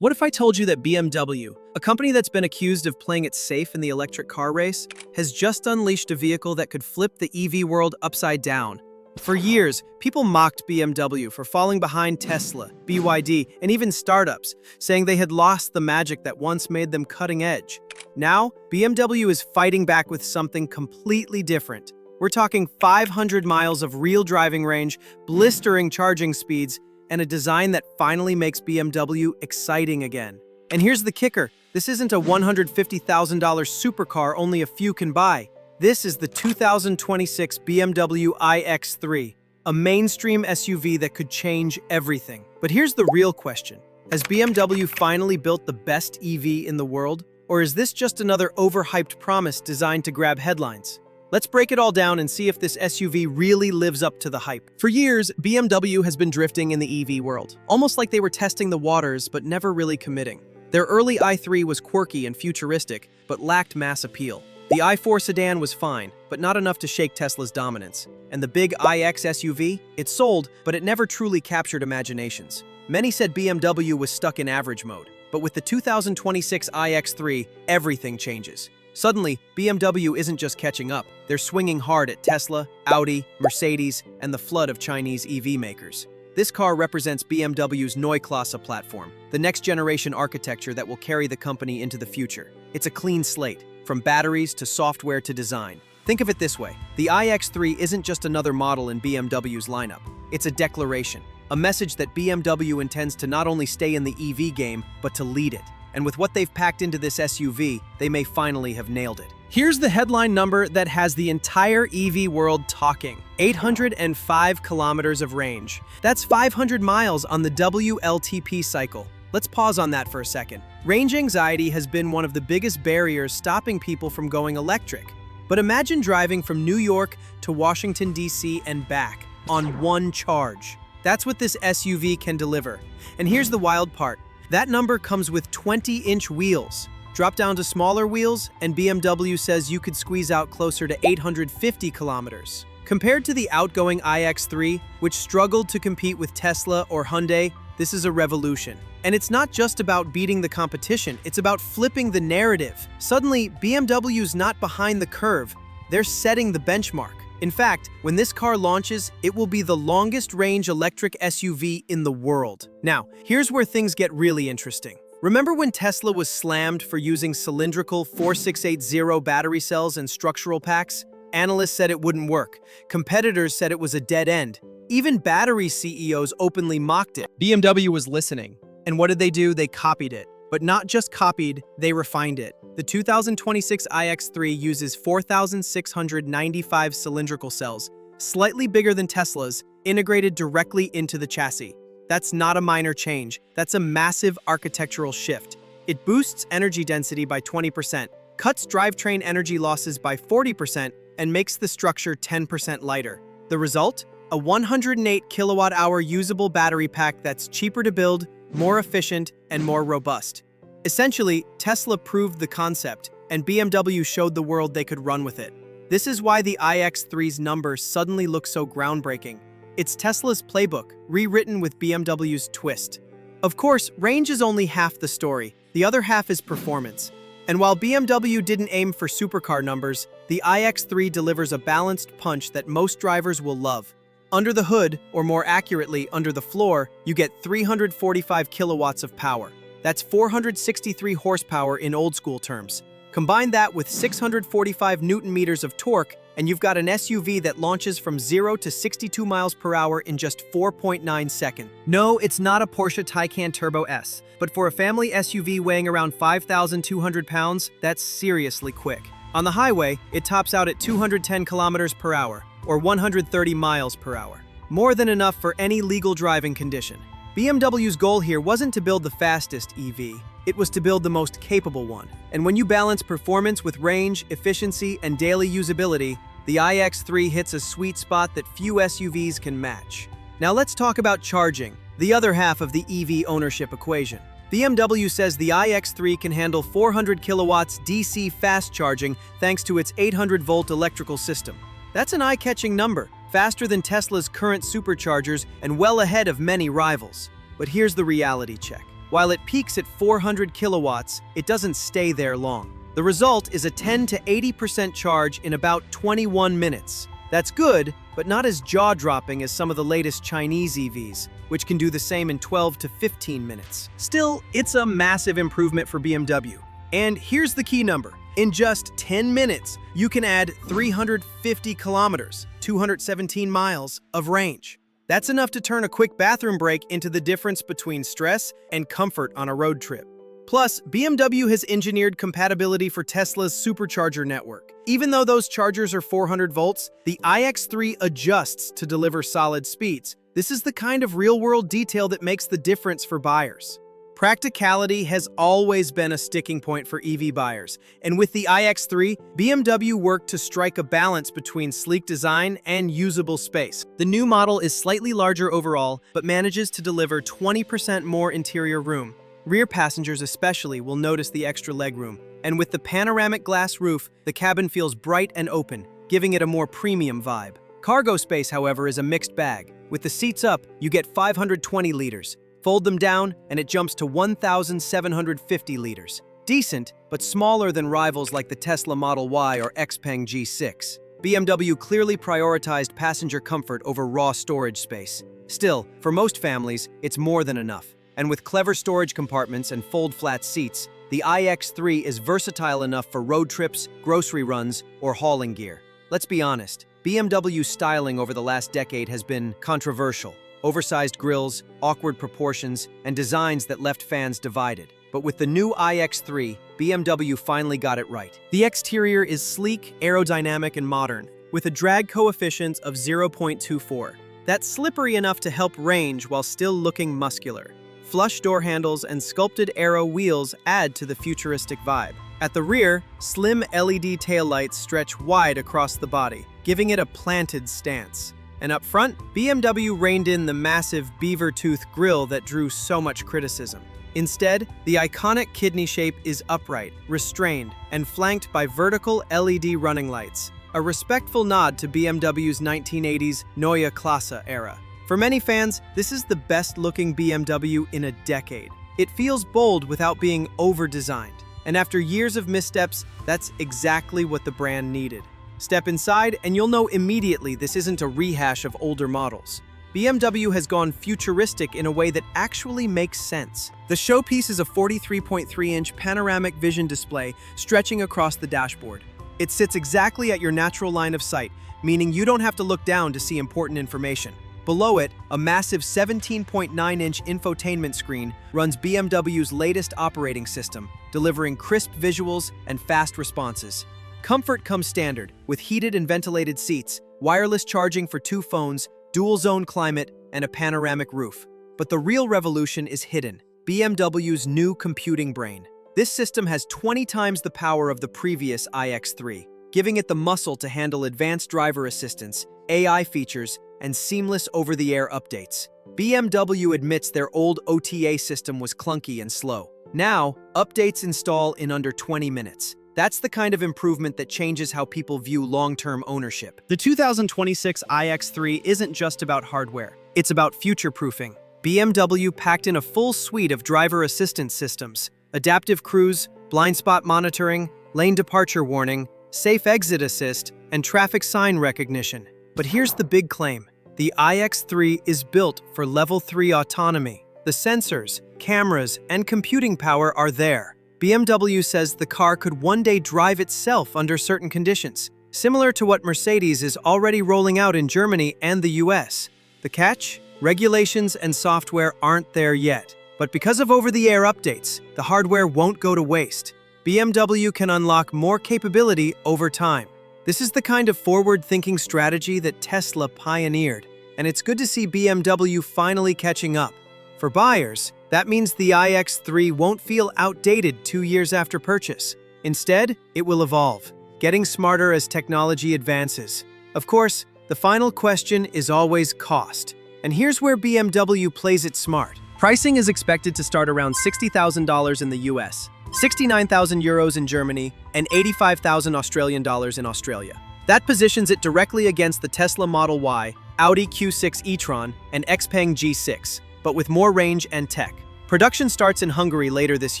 What if I told you that BMW, a company that's been accused of playing it safe in the electric car race, has just unleashed a vehicle that could flip the EV world upside down? For years, people mocked BMW for falling behind Tesla, BYD, and even startups, saying they had lost the magic that once made them cutting edge. Now, BMW is fighting back with something completely different. We're talking 500 miles of real driving range, blistering charging speeds, and a design that finally makes BMW exciting again. And here's the kicker. This isn't a $150,000 supercar only a few can buy. This is the 2026 BMW iX3, a mainstream SUV that could change everything. But here's the real question. Has BMW finally built the best EV in the world? Or is this just another overhyped promise designed to grab headlines? Let's break it all down and see if this SUV really lives up to the hype. For years, BMW has been drifting in the EV world, almost like they were testing the waters but never really committing. Their early i3 was quirky and futuristic, but lacked mass appeal. The i4 sedan was fine, but not enough to shake Tesla's dominance. And the big iX SUV? It sold, but it never truly captured imaginations. Many said BMW was stuck in average mode, but with the 2026 iX3, everything changes. Suddenly, BMW isn't just catching up. They're swinging hard at Tesla, Audi, Mercedes, and the flood of Chinese EV makers. This car represents BMW's Neue Klasse platform, the next-generation architecture that will carry the company into the future. It's a clean slate, from batteries to software to design. Think of it this way. The iX3 isn't just another model in BMW's lineup. It's a declaration, a message that BMW intends to not only stay in the EV game, but to lead it. And with what they've packed into this SUV, they may finally have nailed it. Here's the headline number that has the entire EV world talking. 805 kilometers of range. That's 500 miles on the WLTP cycle. Let's pause on that for a second. Range anxiety has been one of the biggest barriers stopping people from going electric. But imagine driving from New York to Washington, D.C. and back on one charge. That's what this SUV can deliver. And here's the wild part. That number comes with 20-inch wheels. Drop down to smaller wheels, and BMW says you could squeeze out closer to 850 kilometers. Compared to the outgoing iX3, which struggled to compete with Tesla or Hyundai, this is a revolution. And it's not just about beating the competition, it's about flipping the narrative. Suddenly, BMW's not behind the curve, they're setting the benchmark. In fact, when this car launches, it will be the longest-range electric SUV in the world. Now, here's where things get really interesting. Remember when Tesla was slammed for using cylindrical 4680 battery cells and structural packs? Analysts said it wouldn't work. Competitors said it was a dead end. Even battery CEOs openly mocked it. BMW was listening. And what did they do? They copied it. But not just copied, they refined it. The 2026 iX3 uses 4,695 cylindrical cells, slightly bigger than Tesla's, integrated directly into the chassis. That's not a minor change, that's a massive architectural shift. It boosts energy density by 20%, cuts drivetrain energy losses by 40%, and makes the structure 10% lighter. The result? A 108 kilowatt-hour usable battery pack that's cheaper to build, more efficient, and more robust. Essentially, Tesla proved the concept, and BMW showed the world they could run with it. This is why the iX3's numbers suddenly look so groundbreaking. It's Tesla's playbook, rewritten with BMW's twist. Of course, range is only half the story. The other half is performance. And while BMW didn't aim for supercar numbers, the iX3 delivers a balanced punch that most drivers will love. Under the hood, or more accurately, under the floor, you get 345 kilowatts of power. That's 463 horsepower in old-school terms. Combine that with 645 newton-meters of torque, and you've got an SUV that launches from 0 to 62 miles per hour in just 4.9 seconds. No, it's not a Porsche Taycan Turbo S, but for a family SUV weighing around 5,200 pounds, that's seriously quick. On the highway, it tops out at 210 kilometers per hour, or 130 miles per hour. More than enough for any legal driving condition. BMW's goal here wasn't to build the fastest EV, it was to build the most capable one. And when you balance performance with range, efficiency, and daily usability, the iX3 hits a sweet spot that few SUVs can match. Now let's talk about charging, the other half of the EV ownership equation. BMW says the iX3 can handle 400 kilowatts DC fast charging thanks to its 800-volt electrical system. That's an eye-catching number, faster than Tesla's current superchargers and well ahead of many rivals. But here's the reality check. While it peaks at 400 kilowatts, it doesn't stay there long. The result is a 10 to 80% charge in about 21 minutes. That's good, but not as jaw-dropping as some of the latest Chinese EVs, which can do the same in 12 to 15 minutes. Still, it's a massive improvement for BMW. And here's the key number. In just 10 minutes, you can add 350 kilometers, 217 miles of range. That's enough to turn a quick bathroom break into the difference between stress and comfort on a road trip. Plus, BMW has engineered compatibility for Tesla's supercharger network. Even though those chargers are 400 volts, the iX3 adjusts to deliver solid speeds. This is the kind of real-world detail that makes the difference for buyers. Practicality has always been a sticking point for EV buyers, and with the iX3, BMW worked to strike a balance between sleek design and usable space. The new model is slightly larger overall, but manages to deliver 20% more interior room. Rear passengers especially will notice the extra legroom, and with the panoramic glass roof, the cabin feels bright and open, giving it a more premium vibe. Cargo space, however, is a mixed bag. With the seats up, you get 520 liters. Fold them down, and it jumps to 1,750 liters. Decent, but smaller than rivals like the Tesla Model Y or XPeng G6. BMW clearly prioritized passenger comfort over raw storage space. Still, for most families, it's more than enough. And with clever storage compartments and fold-flat seats, the iX3 is versatile enough for road trips, grocery runs, or hauling gear. Let's be honest, BMW's styling over the last decade has been controversial. Oversized grills, awkward proportions, and designs that left fans divided. But with the new iX3, BMW finally got it right. The exterior is sleek, aerodynamic, and modern, with a drag coefficient of 0.24. That's slippery enough to help range while still looking muscular. Flush door handles and sculpted aero wheels add to the futuristic vibe. At the rear, slim LED taillights stretch wide across the body, giving it a planted stance. And up front, BMW reined in the massive beaver tooth grille that drew so much criticism. Instead, the iconic kidney shape is upright, restrained, and flanked by vertical LED running lights, a respectful nod to BMW's 1980s Neue Klasse era. For many fans, this is the best-looking BMW in a decade. It feels bold without being over-designed. And after years of missteps, that's exactly what the brand needed. Step inside, and you'll know immediately this isn't a rehash of older models. BMW has gone futuristic in a way that actually makes sense. The showpiece is a 43.3-inch panoramic vision display stretching across the dashboard. It sits exactly at your natural line of sight, meaning you don't have to look down to see important information. Below it, a massive 17.9-inch infotainment screen runs BMW's latest operating system, delivering crisp visuals and fast responses. Comfort comes standard, with heated and ventilated seats, wireless charging for 2 phones, dual-zone climate, and a panoramic roof. But the real revolution is hidden: BMW's new computing brain. This system has 20 times the power of the previous iX3, giving it the muscle to handle advanced driver assistance, AI features, and seamless over-the-air updates. BMW admits their old OTA system was clunky and slow. Now, updates install in under 20 minutes. That's the kind of improvement that changes how people view long-term ownership. The 2026 iX3 isn't just about hardware. It's about future-proofing. BMW packed in a full suite of driver assistance systems: adaptive cruise, blind spot monitoring, lane departure warning, safe exit assist, and traffic sign recognition. But here's the big claim. The iX3 is built for Level 3 autonomy. The sensors, cameras, and computing power are there. BMW says the car could one day drive itself under certain conditions, similar to what Mercedes is already rolling out in Germany and the US. The catch? Regulations and software aren't there yet. But because of over-the-air updates, the hardware won't go to waste. BMW can unlock more capability over time. This is the kind of forward-thinking strategy that Tesla pioneered, and it's good to see BMW finally catching up. For buyers, that means the iX3 won't feel outdated 2 years after purchase. Instead, it will evolve, getting smarter as technology advances. Of course, the final question is always cost. And here's where BMW plays it smart. Pricing is expected to start around $60,000 in the US, 69,000 euros in Germany, and 85,000 Australian dollars in Australia. That positions it directly against the Tesla Model Y, Audi Q6 e-tron, and XPeng G6, but with more range and tech. Production starts in Hungary later this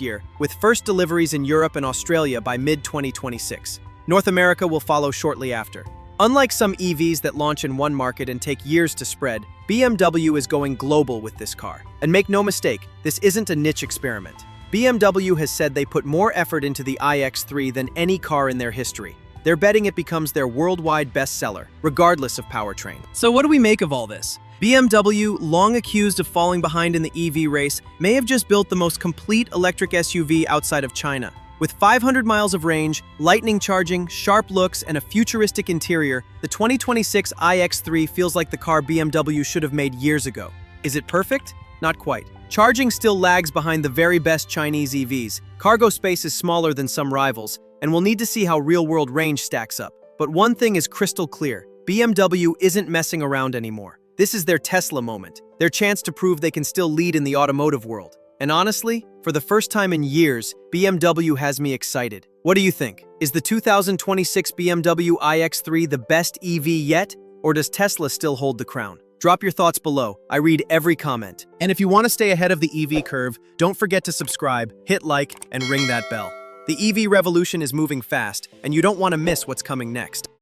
year, with first deliveries in Europe and Australia by mid-2026. North America will follow shortly after. Unlike some EVs that launch in one market and take years to spread, BMW is going global with this car. And make no mistake, this isn't a niche experiment. BMW has said they put more effort into the iX3 than any car in their history. They're betting it becomes their worldwide bestseller, regardless of powertrain. So what do we make of all this? BMW, long accused of falling behind in the EV race, may have just built the most complete electric SUV outside of China. With 500 miles of range, lightning charging, sharp looks, and a futuristic interior, the 2026 iX3 feels like the car BMW should have made years ago. Is it perfect? Not quite. Charging still lags behind the very best Chinese EVs. Cargo space is smaller than some rivals, and we'll need to see how real-world range stacks up. But one thing is crystal clear. BMW isn't messing around anymore. This is their Tesla moment, their chance to prove they can still lead in the automotive world. And honestly, for the first time in years, BMW has me excited. What do you think? Is the 2026 BMW iX3 the best EV yet? Or does Tesla still hold the crown? Drop your thoughts below. I read every comment. And if you want to stay ahead of the EV curve, don't forget to subscribe, hit like, and ring that bell. The EV revolution is moving fast, and you don't want to miss what's coming next.